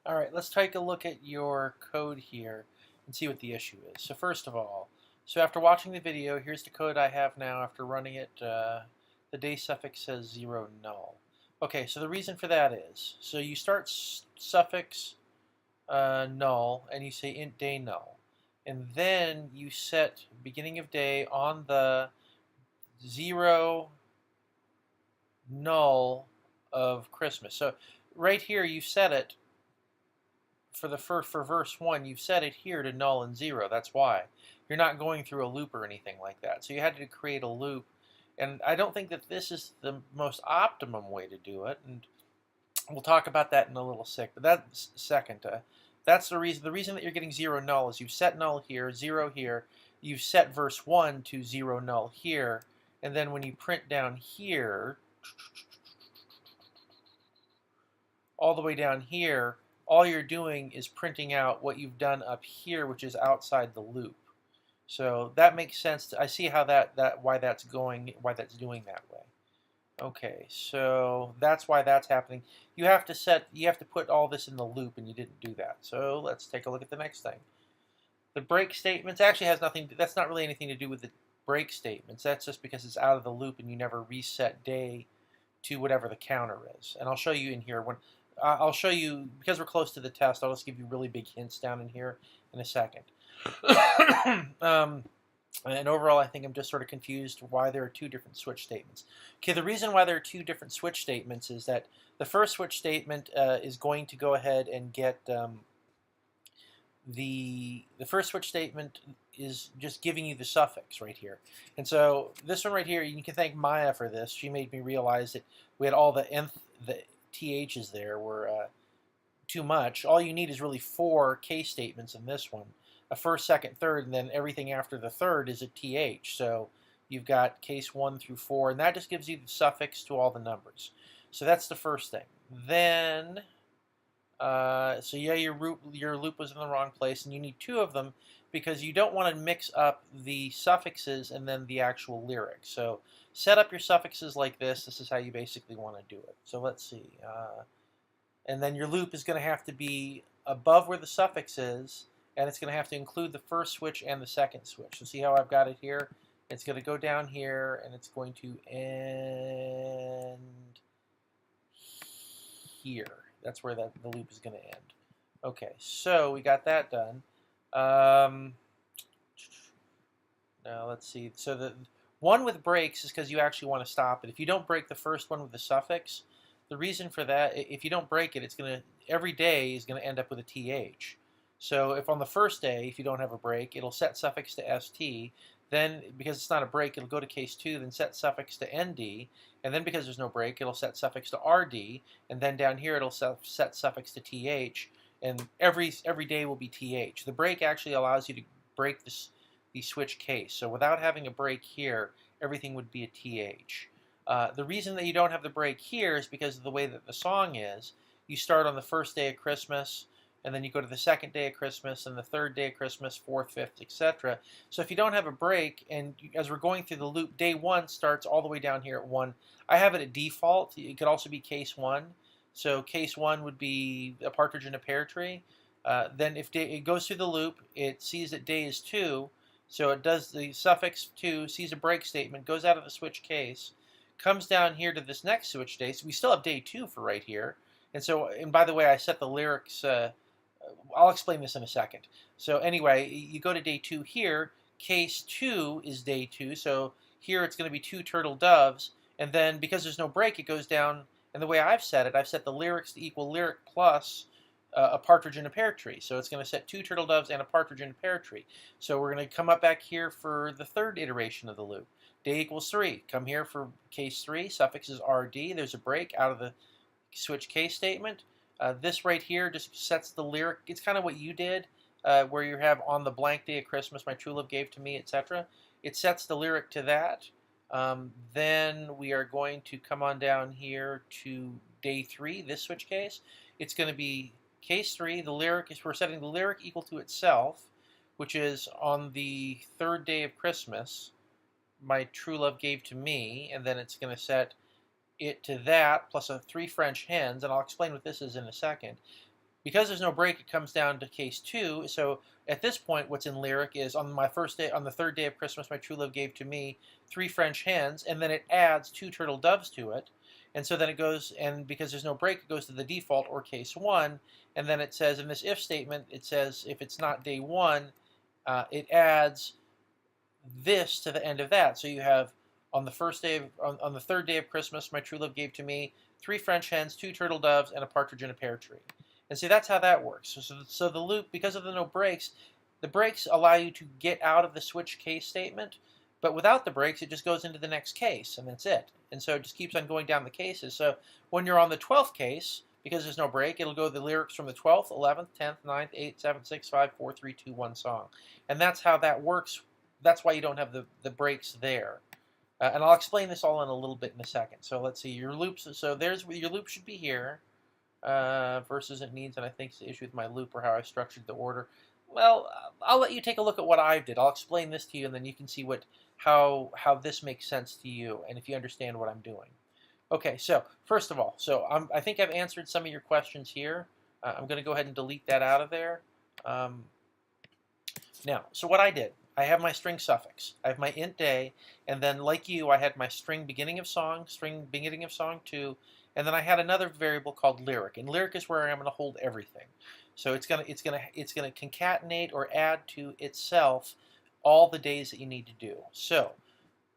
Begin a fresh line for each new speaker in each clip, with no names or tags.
All right, let's take a look at your code here and see what the issue is. So first of all, so after watching the video, here's the code I have now after running it. The day suffix says 0 null. Okay, so the reason for that is, so you start suffix null and you say int day null. And then you set beginning of day on the 0 null of Christmas. So right here you set it for verse 1, you've set it here to null and 0. That's why. You're not going through a loop or anything like that. So you had to create a loop. And I don't think that this is the most optimum way to do it. And we'll talk about that in a little sec. But that's second. That's the reason. The reason that you're getting 0 null is you've set null here, 0 here. You've set verse 1 to 0 null here. And then when you print down here, all the way down here, all you're doing is printing out what you've done up here, which is outside the loop. So that makes sense. I see how why that's doing that way. Okay, so that's why that's happening. You have to put all this in the loop, and you didn't do that. So let's take a look at the next thing. The break statements actually has nothing. That's not really anything to do with the break statements. That's just because it's out of the loop, and you never reset day to whatever the counter is. And I'll show you in here when I'll show you, because we're close to the test, I'll just give you really big hints down in here in a second. And overall, I think I'm just sort of confused why there are two different switch statements. Okay, the reason why there are two different switch statements is that the first switch statement is going to go ahead and get the first switch statement is just giving you the suffix right here. And so this one right here, you can thank Maya for this. She made me realize that we had all the THs there were too much. All you need is really 4 case statements in this one. A first, second, third, and then everything after the third is a TH. So you've got case 1 through 4, and that just gives you the suffix to all the numbers. So that's the first thing. Then, so yeah, your loop was in the wrong place, and you need 2 of them because you don't want to mix up the suffixes and then the actual lyric. So set up your suffixes like this. This is how you basically want to do it. So let's see. And then your loop is going to have to be above where the suffix is, and it's going to have to include the first switch and the second switch. So see how I've got it here? It's going to go down here, and it's going to end here. That's where the loop is going to end. Okay, so we got that done. Now let's see. So the one with breaks is because you actually want to stop it. If you don't break the first one with the suffix, the reason for that, if you don't break it, it's going to, every day is going to end up with a TH. So if on the first day, if you don't have a break, it'll set suffix to ST. Then, because it's not a break, it'll go to case 2, then set suffix to ND. And then because there's no break, it'll set suffix to RD. And then down here, it'll set suffix to TH. And every day will be TH. The break actually allows you to break the switch case. So without having a break here, everything would be a TH. The reason that you don't have the break here is because of the way that the song is. You start on the first day of Christmas, and then you go to the second day of Christmas, and the third day of Christmas, fourth, fifth, etc. So if you don't have a break, and as we're going through the loop, day 1 starts all the way down here at 1. I have it at default. It could also be case 1. So case 1 would be a partridge in a pear tree. Then if it goes through the loop, it sees that day is 2, so it does the suffix 2, sees a break statement, goes out of the switch case, comes down here to this next switch day. So we still have day 2 for right here. And so, and by the way, I set the lyrics, I'll explain this in a second. So anyway, you go to day 2 here, case 2 is day 2, so here it's going to be 2 turtle doves, and then because there's no break, it goes down, and the way I've set it, I've set the lyrics to equal lyric plus a partridge in a pear tree. So it's going to set 2 turtle doves and a partridge in a pear tree. So we're going to come up back here for the third iteration of the loop. Day equals 3. Come here for case 3. Suffix is RD. There's a break out of the switch case statement. This right here just sets the lyric. It's kind of what you did, where you have on the blank day of Christmas, my true love gave to me, etc. It sets the lyric to that. Then we are going to come on down here to day 3, this switch case. It's going to be case 3. The lyric is, we're setting the lyric equal to itself, which is on the third day of Christmas, my true love gave to me, and then it's going to set it to that plus 3 French hens, and I'll explain what this is in a second. because there's no break, it comes down to case 2. So at this point, what's in lyric is on the third day of Christmas, my true love gave to me 3 French hens, and then it adds 2 turtle doves to it. And so then it goes, and because there's no break, it goes to the default or case 1. And then it says in this if statement, it says if it's not day 1, it adds this to the end of that. So you have on the third day of Christmas, my true love gave to me 3 French hens, 2 turtle doves, and a partridge in a pear tree. And see, that's how that works. So the loop, because of the no breaks, the breaks allow you to get out of the switch case statement, but without the breaks, it just goes into the next case, and that's it. And so it just keeps on going down the cases. So when you're on the 12th case, because there's no break, it'll go the lyrics from the 12th, 11th, 10th, 9th, 8th, 7th, 6th, 5, 4, 3, 2, 1 song. And that's how that works. That's why you don't have the breaks there. And I'll explain this all in a little bit in a second. So let's see, your loops. So your loop should be here. Versus it needs, and I think it's the issue with my loop or how I structured the order. Well, I'll let you take a look at what I did. I'll explain this to you, and then you can see how this makes sense to you, and if you understand what I'm doing. Okay, so first of all, I think I've answered some of your questions here. I'm going to go ahead and delete that out of there. Now, so what I did, I have my string suffix. I have my int day, and then like you, I had my string beginning of song 2, and then I had another variable called lyric, and lyric is where I'm going to hold everything. So it's gonna concatenate or add to itself all the days that you need to do. So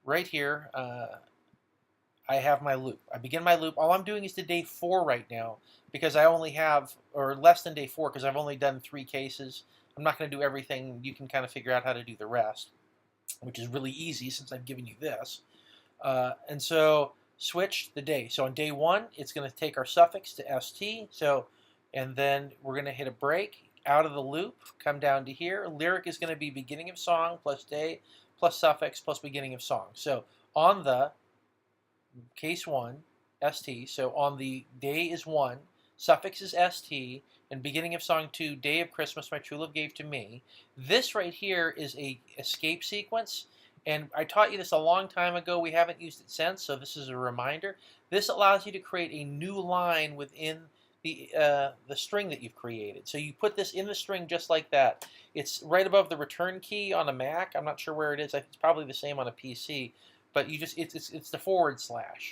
right here, I have my loop. I begin my loop. All I'm doing is to day 4 right now because I only have, or less than day 4 because I've only done 3 cases. I'm not going to do everything. You can kind of figure out how to do the rest, which is really easy since I've given you this. And so switch the day. So on day 1, it's going to take our suffix to st. And then we're going to hit a break out of the loop, come down to here. Lyric is going to be beginning of song plus day plus suffix plus beginning of song. So on the case 1, st. So on the day is 1, suffix is st, and beginning of song 2, day of Christmas my true love gave to me. This right here is a escape sequence. And I taught you this a long time ago. We haven't used it since, so this is a reminder. This allows you to create a new line within the string that you've created. So you put this in the string just like that. It's right above the return key on a Mac. I'm not sure where it is. It's probably the same on a PC. But you just it's the /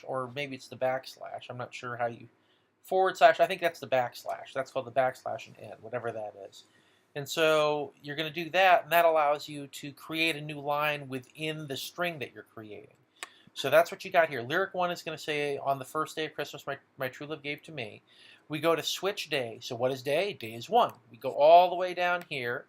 or maybe it's the \. I'm not sure how you / I think that's the \. That's called the / and n, whatever that is. And so you're going to do that, and that allows you to create a new line within the string that you're creating. So that's what you got here. Lyric 1 is going to say, on the first day of Christmas, my true love gave to me. We go to switch day. So what is day? Day is 1. We go all the way down here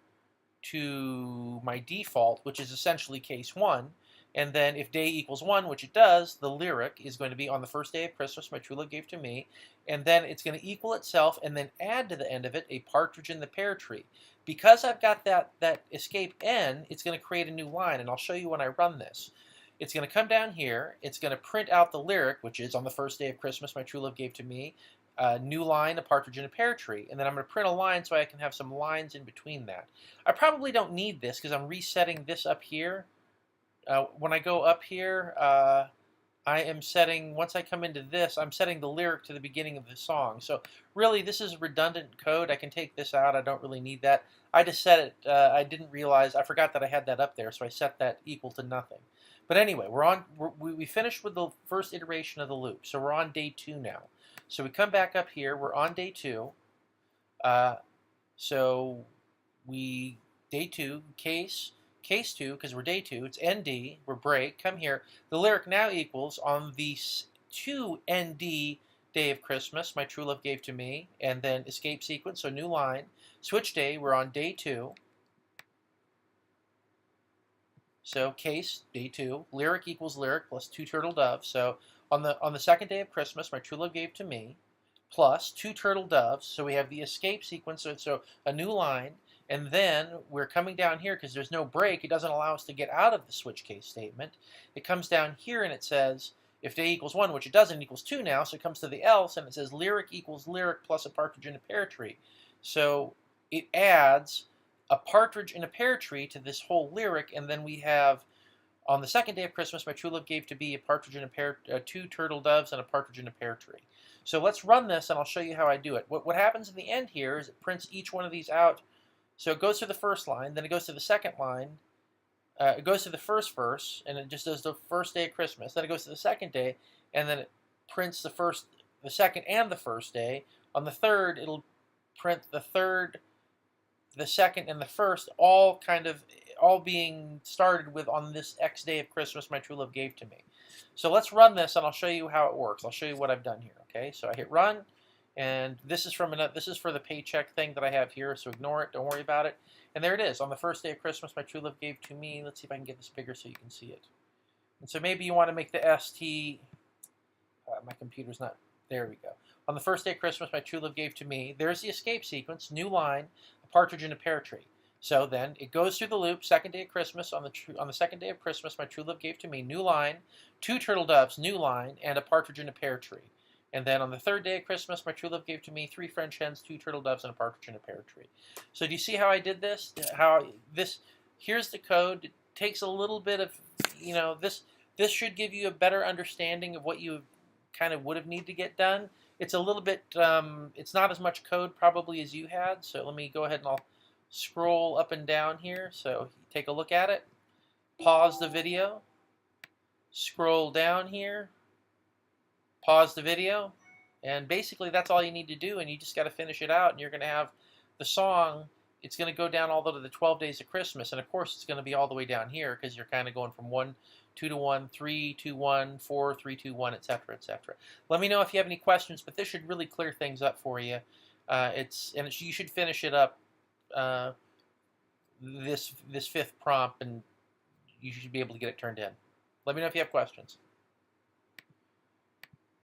to my default, which is essentially case 1. And then if day equals 1, which it does, the lyric is going to be on the first day of Christmas, my true love gave to me. And then it's going to equal itself and then add to the end of it a partridge in the pear tree. Because I've got that escape n, it's going to create a new line, and I'll show you when I run this. It's going to come down here. It's going to print out the lyric, which is on the first day of Christmas, my true love gave to me. New line, a partridge in a pear tree. And then I'm going to print a line so I can have some lines in between that. I probably don't need this because I'm resetting this up here. When I go up here, I am setting, once I come into this, I'm setting the lyric to the beginning of the song. So really, this is redundant code. I can take this out. I don't really need that. I just set it, I didn't realize, I forgot that I had that up there, so I set that equal to nothing. But anyway, we finished with the first iteration of the loop. So we're on day 2 now. So we come back up here. We're on day 2. Day 2, case 2, because we're day 2, it's ND, we're break, come here. The lyric now equals on the 2 ND day of Christmas, my true love gave to me, and then escape sequence, so new line. Switch day, we're on day 2. So case, day 2, lyric equals lyric plus 2 turtle doves. So on the second day of Christmas, my true love gave to me, plus 2 turtle doves. So we have the escape sequence, so a new line. And then we're coming down here because there's no break. It doesn't allow us to get out of the switch case statement. It comes down here and it says, if day equals 1, which it doesn't, it equals 2 now, so it comes to the else, and it says lyric equals lyric plus a partridge in a pear tree. So it adds a partridge in a pear tree to this whole lyric, and then we have, on the second day of Christmas, my true love gave to be a partridge in a pear, 2 turtle doves and a partridge in a pear tree. So let's run this, and I'll show you how I do it. What happens in the end here is it prints each one of these out. So it goes to the first line, then it goes to the second line, it goes to the first verse, and it just does the first day of Christmas. Then it goes to the second day, and then it prints the first, the second, and the first day. On the third, it'll print the third, the second, and the first, all being started with "on this X day of Christmas, my true love gave to me." So let's run this, and I'll show you how it works. I'll show you what I've done here. Okay, so I hit run, and this is this is for the paycheck thing that I have here. So ignore it. Don't worry about it. And there it is. On the first day of Christmas, my true love gave to me. Let's see if I can get this bigger so you can see it. And so maybe you want to make the ST. My computer's not. There we go. On the first day of Christmas, my true love gave to me. There's the escape sequence. New line. A partridge in a pear tree. So then it goes through the loop. Second day of Christmas. On the second day of Christmas, my true love gave to me. New line. 2 turtle doves. New line. And a partridge in a pear tree. And then on the third day of Christmas, my true love gave to me 3 French hens, 2 turtle doves, and a partridge in a pear tree. So do you see how I did this? Here's the code. It takes a little bit of, this should give you a better understanding of what you kind of would have needed to get done. It's a little bit, it's not as much code probably as you had. So let me go ahead and I'll scroll up and down here. So take a look at it. Pause the video. Scroll down here. Pause the video, and basically that's all you need to do, and you just got to finish it out, and you're going to have the song. It's going to go down all the way to the 12 days of Christmas, and of course it's going to be all the way down here because you're kind of going from 1, 2 to 1, 3, 2, 1, 4, 3, 2, 1, etc., etc. Let me know if you have any questions, but this should really clear things up for you. You should finish it up this 5th prompt, and you should be able to get it turned in. Let me know if you have questions.